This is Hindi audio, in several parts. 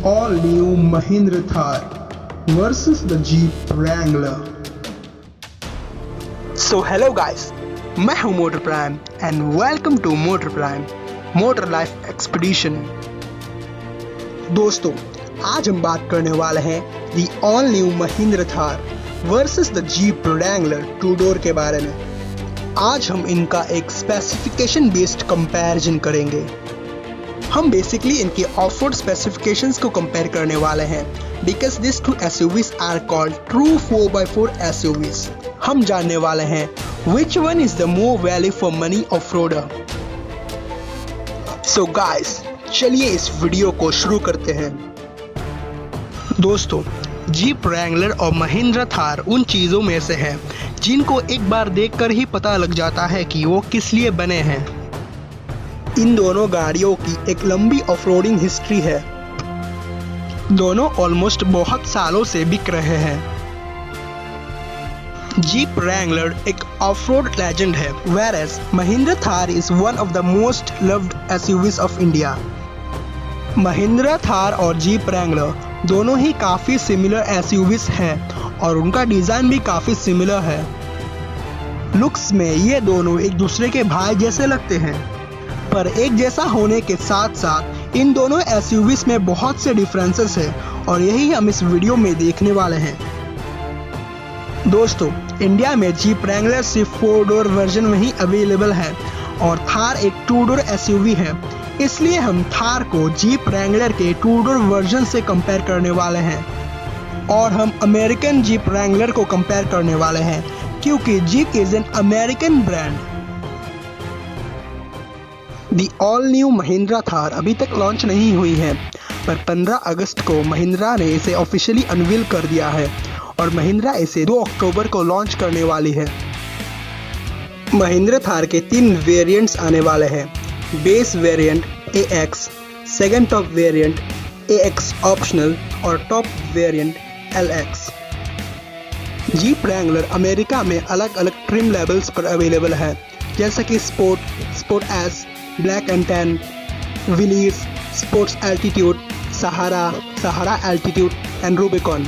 all-new Mahindra Thar versus the Jeep Wrangler. So hello guys, मैं हूँ Motor Prime and welcome to Motor Prime motor life expedition. दोस्तों, आज हम बात करने वाले हैं the all new Mahindra Thar versus the Jeep Wrangler two door के बारे में। आज हम इनका एक स्पेसिफिकेशन बेस्ड कंपैरिजन करेंगे। हम बेसिकली इनके ऑफ रोड स्पेसिफिकेशंस को कंपेयर करने वाले हैं because this two SUVs are called true 4x4 SUVs. हम जानने वाले हैं which one is the more value for money off-roader. So guys, चलिए इस वीडियो को शुरू करते हैं। दोस्तों, जीप रैंगलर और महिंद्रा थार उन चीज़ों में से है जिनको एक बार देखकर ही पता लग जाता है कि वो किस लिए बने हैं। इन दोनों गाड़ियों की एक लंबी ऑफ-रोडिंग हिस्ट्री है। दोनों ऑलमोस्ट बहुत सालों से बिक रहे हैं। जीप रैंगलर एक ऑफ-रोड लेजेंड है, whereas Mahindra Thar is one of the most loved SUVs of India. Mahindra Thar और जीप रैंगलर दोनों ही काफ़ी सिमिलर SUVs हैं और उनका डिज़ाइन भी काफ़ी सिमिलर है। लुक्स में ये दोनों एक दूसरे के भाई जैसे लगते हैं, पर एक जैसा होने के साथ साथ इन दोनों SUVs में बहुत से डिफरेंसेस हैं और यही हम इस वीडियो में देखने वाले हैं। दोस्तों, इंडिया में जीप रैंगलर सिर्फ 4 डोर वर्जन में ही अवेलेबल है और थार एक 2 डोर एसयूवी है, इसलिए हम थार को जीप रैंगलर के 2 डोर वर्जन से कंपेयर करने वाले हैं और हम अमेरिकन जीप रैंगलर को कंपेयर करने वाले हैं क्योंकि jeep is an American brand. The all new Mahindra Thar अभी तक लॉन्च नहीं हुई है, पर 15 अगस्त को महिंद्रा ने इसे ऑफिशियली अनवील कर दिया है और महिंद्रा इसे 2 अक्टूबर को लॉन्च करने वाली है। महिंद्रा थार के 3 वेरिएंट्स आने वाले हैं, base variant AX, second top variant AX optional और top variant LX। Jeep Wrangler America में अलग अलग ट्रिम लेवल्स पर अवेलेबल है, जैसे कि Sport S, Black and Tan, Willys, Sports Altitude, Sahara Altitude and Rubicon.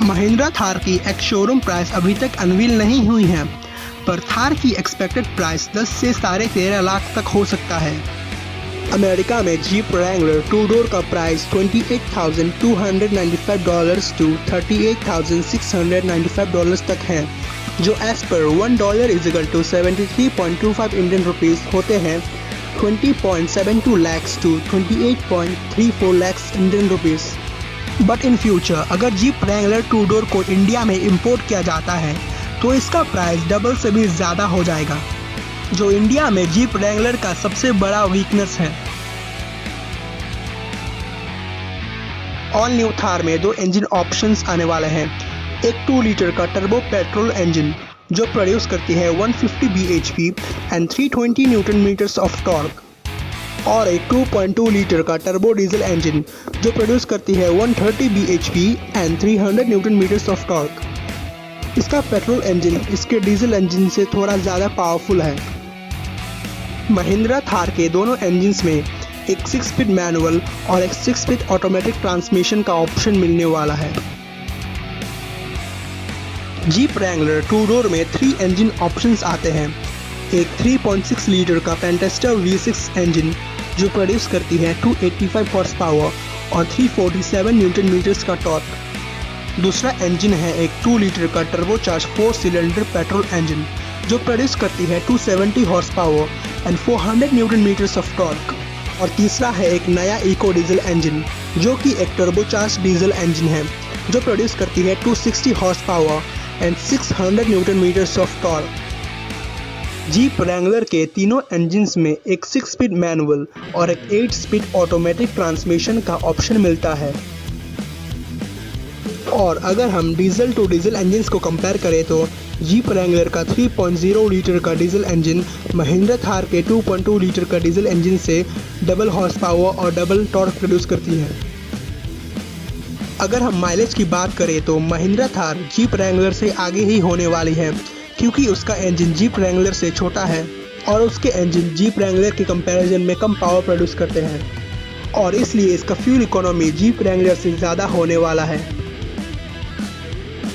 Mahindra Thar की एक शोरूम प्राइस अभी तक अनवील नहीं हुई है, पर थार की एक्सपेक्टेड प्राइस 10 से 13.5 लाख तक हो सकता है। अमेरिका में जीप रैंगलर 2 डोर का प्राइस $28,295 to $38,695 तक है, जो एज पर $1 = 73.25 इंडियन रुपीस होते हैं 20.72 lakhs to 28.34 lakhs Indian rupees. But in future अगर जीप रैंगलर 2 डोर को इंडिया में इंपोर्ट किया जाता है तो इसका प्राइस डबल से भी ज़्यादा हो जाएगा, जो इंडिया में जीप रैंगलर का सबसे बड़ा वीकनेस है। ऑल न्यू थार में 2 इंजन ऑप्शंस आने वाले हैं, एक 2 लीटर का टर्बो पेट्रोल इंजन जो प्रोड्यूस करती है 150 bhp and 320 newton metres of torque, और एक 2.2 लीटर का टर्बो डीजल इंजन जो प्रोड्यूस करती है 130 bhp and 300 newton metres of torque. इसका पेट्रोल इंजन इसके डीजल इंजन से थोड़ा ज़्यादा पावरफुल है। महिंद्रा थार के दोनों इंजन्स में एक 6 स्पीड मैनुअल और एक 6 स्पीड ऑटोमेटिक ट्रांसमिशन का ऑप्शन मिलने वाला है। जीप रैंगलर 2 डोर में 3 इंजन ऑप्शंस आते हैं, एक 3.6 लीटर का फैंटेस्टर V6 इंजन जो प्रोड्यूस करती है 285 हॉर्स पावर और 347 न्यूटन मीटर्स का टॉर्क। दूसरा इंजन है एक 2 लीटर का टर्बोचार्ज 4 सिलेंडर पेट्रोल इंजन जो प्रोड्यूस करती है 270 horsepower and 400 newton metres of torque. और तीसरा है एक नया इको डीजल इंजन जो कि एक टर्बोचार्ज डीजल इंजन है जो प्रोड्यूस करती है 260 horsepower and 600 newton metres of torque. Jeep Wrangler के तीनों इंजन्स में एक 6 स्पीड मैनुअल और एक 8 स्पीड ऑटोमेटिक ट्रांसमिशन का ऑप्शन मिलता है। और अगर हम डीजल टू डीजल इंजन्स को कंपेयर करें तो जीप रैंगलर का 3.0 लीटर का डीजल इंजन महिंद्रा थार के 2.2 लीटर का डीजल इंजन से डबल हॉर्स पावर और डबल टॉर्क प्रोड्यूस करती है। अगर हम माइलेज की बात करें तो महिंद्रा थार जीप रैंगलर से आगे ही होने वाली है क्योंकि उसका इंजन जीप रैंगलर से छोटा है और उसके इंजन जीप रैंगलर के कंपैरिजन में कम पावर प्रोड्यूस करते हैं। और इसलिए इसका फ्यूल इकोनॉमी जीप रैंगलर से ज़्यादा होने वाला है।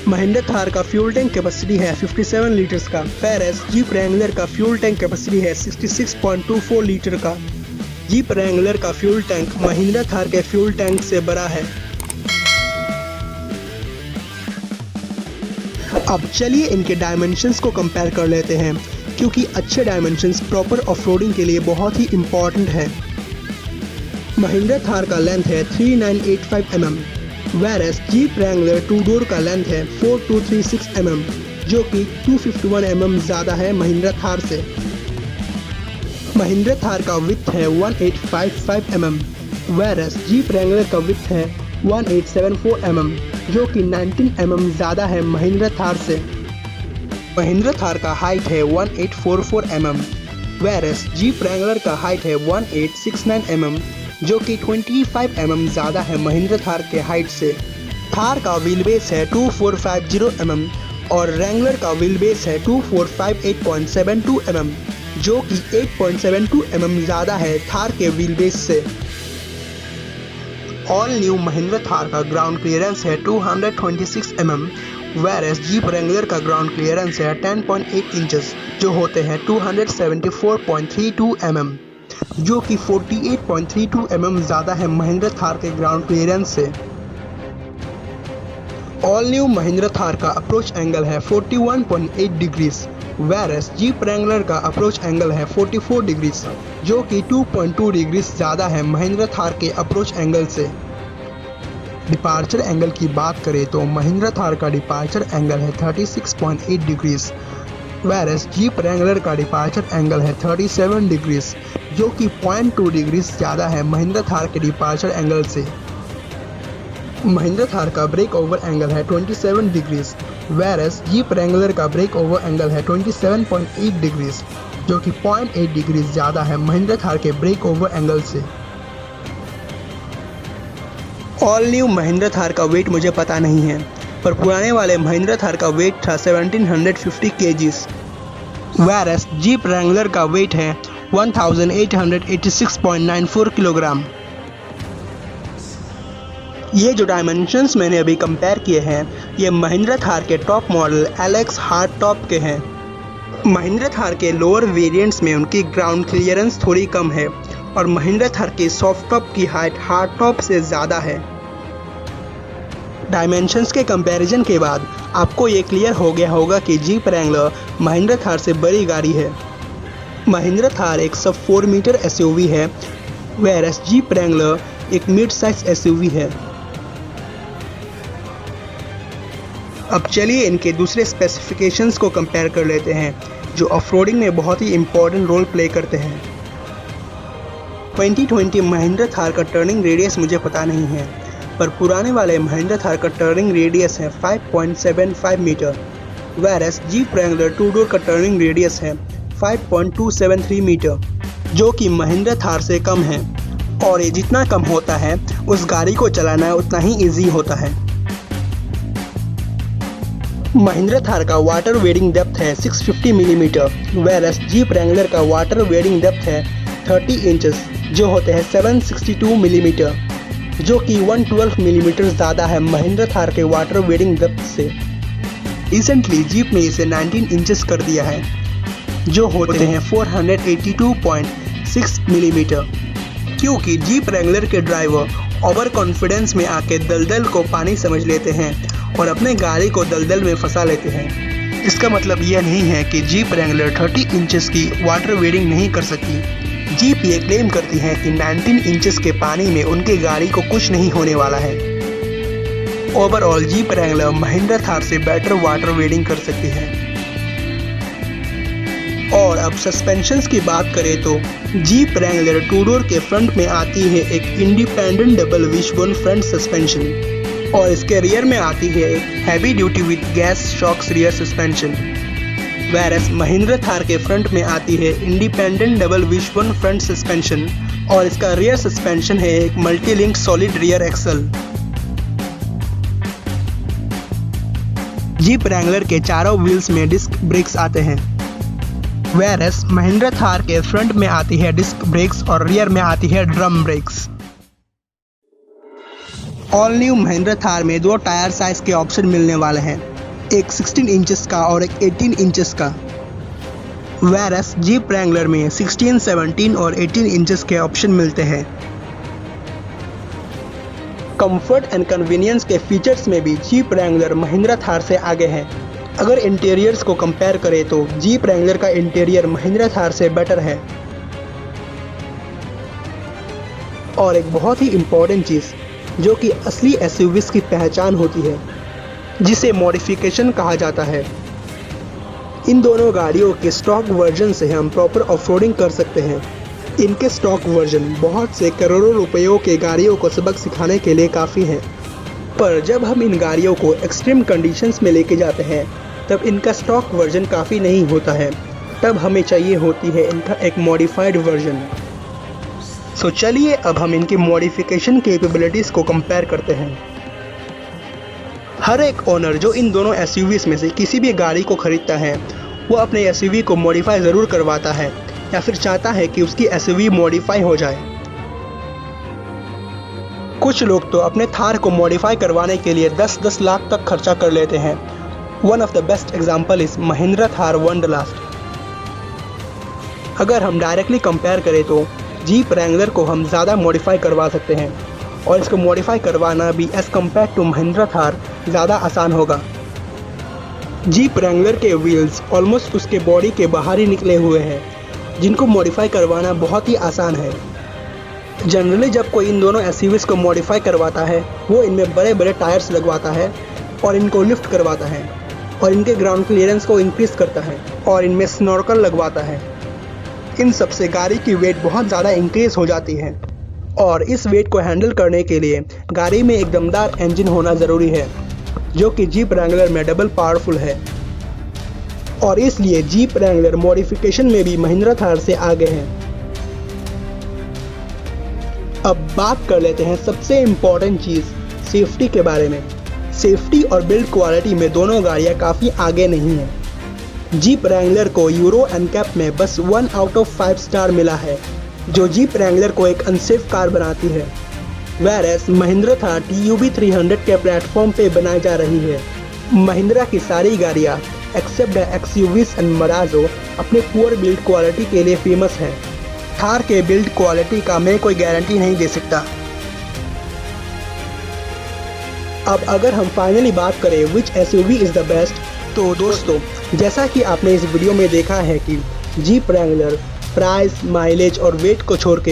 महिंद्रा थार का फ्यूल टैंक कैपेसिटी है 57 लीटर्स का, whereas जीप रैंगलर का फ्यूल टैंक कैपेसिटी है 66.24 लीटर का। जीप रैंगलर का फ्यूल टैंक महिंद्रा थार के फ्यूल टैंक से बड़ा है। अब चलिए इनके डायमेंशंस को कंपेयर कर लेते हैं, क्योंकि अच्छे डायमेंशंस प्रॉपर ऑफ-रोडिंग के लिए बहुत ही इम्पॉर्टेंट है। महिंद्रा थार का लेंथ है 3985 mm, whereas Jeep Wrangler 2 door का लेंथ है 4236 mm, जो कि 251 mm ज़्यादा है महिंद्रा थार से। महिंद्रा थार का विड्थ है 1855 mm, whereas जीप रैंगलर का विड्थ है 1874 mm, जो कि 19 mm ज़्यादा है महिंद्रा थार से। महिंद्रा थार का हाइट है 1844 mm, whereas जीप रैंगलर का हाइट है 1869 mm, जो कि 25 mm ज़्यादा है महिंद्रा थार के हाइट से। थार का व्हील बेस है 2450 mm और रैंगलर का व्हील बेस है 2458.72 mm, जो कि 8.72 mm ज़्यादा है थार के व्हील बेस से। ऑल न्यू महिंद्रा थार का ग्राउंड क्लियरेंस है 226 mm, whereas जीप रैंगलर का ग्राउंड क्लियरेंस है 10.8 इंचेस, जो होते हैं 274.32 mm, जो कि 48.32 mm ज़्यादा है महिंद्रा थार के ग्राउंड क्लियरेंस से। ऑल न्यू महिंद्रा थार का अप्रोच एंगल है 41.8 डिग्रीज, whereas जीप रैंगलर का अप्रोच एंगल है 44 डिग्रीज, जो कि 2.2 डिग्रीज ज़्यादा है महिंद्रा थार के अप्रोच एंगल से। डिपार्चर एंगल की बात करें तो महिंद्रा थार का डिपार्चर एंगल है 36.8 डिग्रीज, whereas जीप रैंगलर का डिपार्चर एंगल है 37 डिग्रीज, जो कि 0.2 डिग्रीज ज़्यादा है महिंद्रा थार के डिपार्चर एंगल से। महिंद्रा थार का ब्रेक ओवर एंगल है 27 डिग्रीज, whereas जीप रैंगलर का ब्रेक ओवर एंगल है 27.8 डिग्रीज, जो कि 0.8 डिग्रीज ज़्यादा है महिंद्रा थार के ब्रेक ओवर एंगल से। ऑल न्यू महिंद्रा थार का वेट मुझे पता नहीं है, पर पुराने वाले महिंद्रा थार का वेट था 1750 kgs, whereas जीप रैंगलर का वेट है 1886.94 किलोग्राम। ये जो डायमेंशंस मैंने अभी कंपेयर किए हैं, ये महिंद्रा थार के top model LX hard top के हैं। महिंद्रा थार के लोअर वेरिएंट्स में उनकी ग्राउंड क्लियरेंस थोड़ी कम है और महिंद्रा थार के सॉफ्ट टॉप की हाइट हार्ड टॉप से ज़्यादा है। डायमेंशंस के कंपैरिजन के बाद आपको ये क्लियर हो गया होगा कि जीप रैंगलर महिंद्रा थार से बड़ी गाड़ी है। महिंद्रा थार एक सब 4 मीटर SUV है, whereas जीप रैंगलर एक मिड साइज SUV है। अब चलिए इनके दूसरे स्पेसिफिकेशंस को कंपेयर कर लेते हैं, जो ऑफ-रोडिंग में बहुत ही इम्पोर्टेंट रोल प्ले करते हैं। 2020 महिंद्रा थार का टर्निंग रेडियस मुझे पता नहीं है, पर पुराने वाले महिंद्रा थार का टर्निंग रेडियस है 5.75 metre, whereas Jeep Wrangler 2 door का टर्निंग रेडियस है 5.273 मीटर, जो कि महिंद्रा थार से कम है। और ये जितना कम होता है उस गाड़ी को चलाना उतना ही इजी होता है। महिंद्रा थार का वाटर वेडिंग डेप्थ है 650 मिलीमीटर, whereas जीप रैंगलर का वाटर वेडिंग डेप्थ है 30 इंचेस, जो होते हैं 762 मिलीमीटर, जो कि 112 मिलीमीटर ज़्यादा है महिंद्रा थार के वाटर वेडिंग डेप्थ से। रिसेंटली जीप ने इसे 19 इंचेस कर दिया है, जो होते हैं 482.6 मिलीमीटर, क्योंकि जीप रैंगलर के ड्राइवर ओवर कॉन्फिडेंस में आके दलदल को पानी समझ लेते हैं और अपने गाड़ी को दलदल में फंसा लेते हैं। इसका मतलब यह नहीं है कि जीप रैंगलर 30 इंचेस की वाटर वेडिंग नहीं कर सकती। जीप ये क्लेम करती है कि 19 इंचेस के पानी में उनकी गाड़ी को कुछ नहीं होने वाला है। Overall jeep Wrangler Mahindra Thar से बेटर वाटर वेडिंग कर सकती है। और अब सस्पेंशंस की बात करें तो जीप रैंगलर 2 डोर के फ्रंट में आती है एक independent double wishbone front suspension, और इसके रियर में आती है एक heavy duty with gas shocks rear suspension. whereas Mahindra Thar के फ्रंट में आती है independent double wishbone front suspension, और इसका रियर सस्पेंशन है एक multi link solid rear axle. Jeep Wrangler के चारों व्हील्स में डिस्क ब्रेक्स आते हैं, whereas महिंद्रा थार के फ्रंट में आती है डिस्क ब्रेक्स और रियर में आती है drum brakes. All new Mahindra Thar में दो टायर साइज के ऑप्शन मिलने वाले हैं, एक 16 इंचेस का और एक 18 इंचेस का। वेरस जीप रैंगलर में 16, 17 और 18 इंचेस के ऑप्शन मिलते हैं। कंफर्ट एंड कन्वीनियंस के फीचर्स में भी जीप रैंगलर महिंद्रा थार से आगे है। अगर इंटीरियर्स को कंपेयर करें तो जीप रैंगलर का इंटीरियर महिंद्रा थार से बेटर है। और एक बहुत ही इम्पोर्टेंट चीज़ जो कि असली एसयूवीज की पहचान होती है, जिसे मॉडिफिकेशन कहा जाता है। इन दोनों गाड़ियों के स्टॉक वर्जन से हम प्रॉपर ऑफरोडिंग कर सकते हैं। इनके स्टॉक वर्जन बहुत से करोड़ों रुपयों के गाड़ियों को सबक सिखाने के लिए काफ़ी हैं, पर जब हम इन गाड़ियों को एक्सट्रीम कंडीशंस में लेके जाते हैं तब इनका स्टॉक वर्जन काफ़ी नहीं होता है। तब हमें चाहिए होती है इनका एक मॉडिफाइड वर्जन। सो चलिए अब हम इनकी मॉडिफिकेशन कैपेबिलिटीज़ को कंपेयर करते हैं। हर एक ओनर जो इन दोनों एसयूवीज में से किसी भी गाड़ी को खरीदता है वो अपने एसयूवी को मॉडिफाई ज़रूर करवाता है या फिर चाहता है कि उसकी एसयूवी मॉडिफाई हो जाए। कुछ लोग तो अपने थार को मॉडिफाई करवाने के लिए 10-10 लाख तक खर्चा कर लेते हैं। One of the best example is Mahindra Thar wanderlust. अगर हम डायरेक्टली कंपेयर करें तो जीप रैंगलर को हम ज़्यादा मॉडिफाई करवा सकते हैं और इसको मॉडिफाई करवाना भी as compare to Mahindra Thar ज़्यादा आसान होगा। जीप रैंगलर के व्हील्स ऑलमोस्ट उसके बॉडी के बाहर ही निकले हुए हैं, जिनको मॉडिफाई करवाना बहुत ही आसान है। जनरली जब कोई इन दोनों एसयूवीज को मॉडिफाई करवाता है वो इनमें बड़े बड़े टायर्स लगवाता है और इनको लिफ्ट करवाता है और इनके ग्राउंड क्लियरेंस को इंक्रीज़ करता है और इनमें स्नॉर्कल लगवाता है। इन सब से गाड़ी की वेट बहुत ज़्यादा इंक्रीज़ हो जाती है और इस वेट को हैंडल करने के लिए गाड़ी में एक दमदार इंजन होना ज़रूरी है, जो कि जीप रैंगलर में डबल पावरफुल है। और इसलिए जीप रैंगलर मॉडिफिकेशन में भी महिंद्रा थार से आगे है। अब बात कर लेते हैं सबसे इम्पॉर्टेंट चीज़ सेफ्टी के बारे में। सेफ्टी और बिल्ड क्वालिटी में दोनों गाड़ियाँ काफ़ी आगे नहीं हैं। जीप रैंगलर को यूरो एनकैप में बस 1 आउट ऑफ 5 स्टार मिला है, जो जीप रैंगलर को एक अनसेफ कार बनाती है। वेरस महिंद्रा थार TUV 300 के प्लेटफॉर्म पे बनाई जा रही है। महिंद्रा की सारी गाड़ियाँ except the XUVs and Marazzo अपने पुअर बिल्ड क्वालिटी के लिए फेमस है। थार के बिल्ड क्वालिटी का मैं कोई गारंटी नहीं दे सकता। अब अगर हम फाइनली बात करें विच SUV इज़ द बेस्ट, तो दोस्तों जैसा कि आपने इस वीडियो में देखा है कि जीप रैंगलर प्राइस, माइलेज और वेट को छोड़ के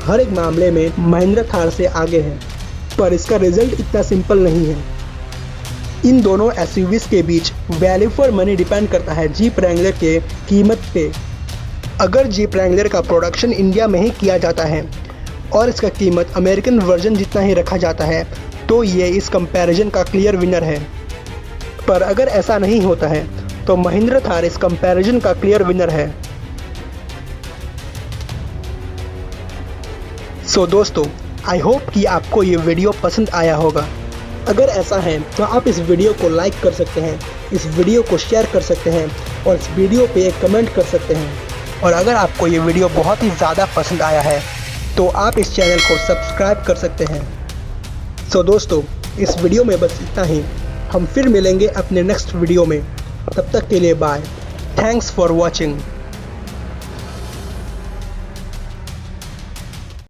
हर एक मामले में महिंद्रा थार से आगे है, पर इसका रिजल्ट इतना सिंपल नहीं है। इन दोनों एसयूवीज के बीच वैल्यू फॉर मनी डिपेंड करता है जीप रैंगलर के कीमत पे। अगर जीप रैंगलर का प्रोडक्शन इंडिया में ही किया जाता है और इसका कीमत अमेरिकन वर्जन जितना ही रखा जाता है तो ये इस कंपैरिजन का क्लियर विनर है। पर अगर ऐसा नहीं होता है तो महिंद्रा थार इस कंपैरिजन का क्लियर विनर है। सो दोस्तों, आई होप कि आपको ये वीडियो पसंद आया होगा। अगर ऐसा है तो आप इस वीडियो को लाइक कर सकते हैं, इस वीडियो को शेयर कर सकते हैं और इस वीडियो पे एक कमेंट कर सकते हैं। और अगर आपको ये वीडियो बहुत ही ज़्यादा पसंद आया है तो आप इस चैनल को सब्सक्राइब कर सकते हैं। सो दोस्तों, इस वीडियो में बस इतना ही। हम फिर मिलेंगे अपने नेक्स्ट वीडियो में। तब तक के लिए बाय। Thanks for watching.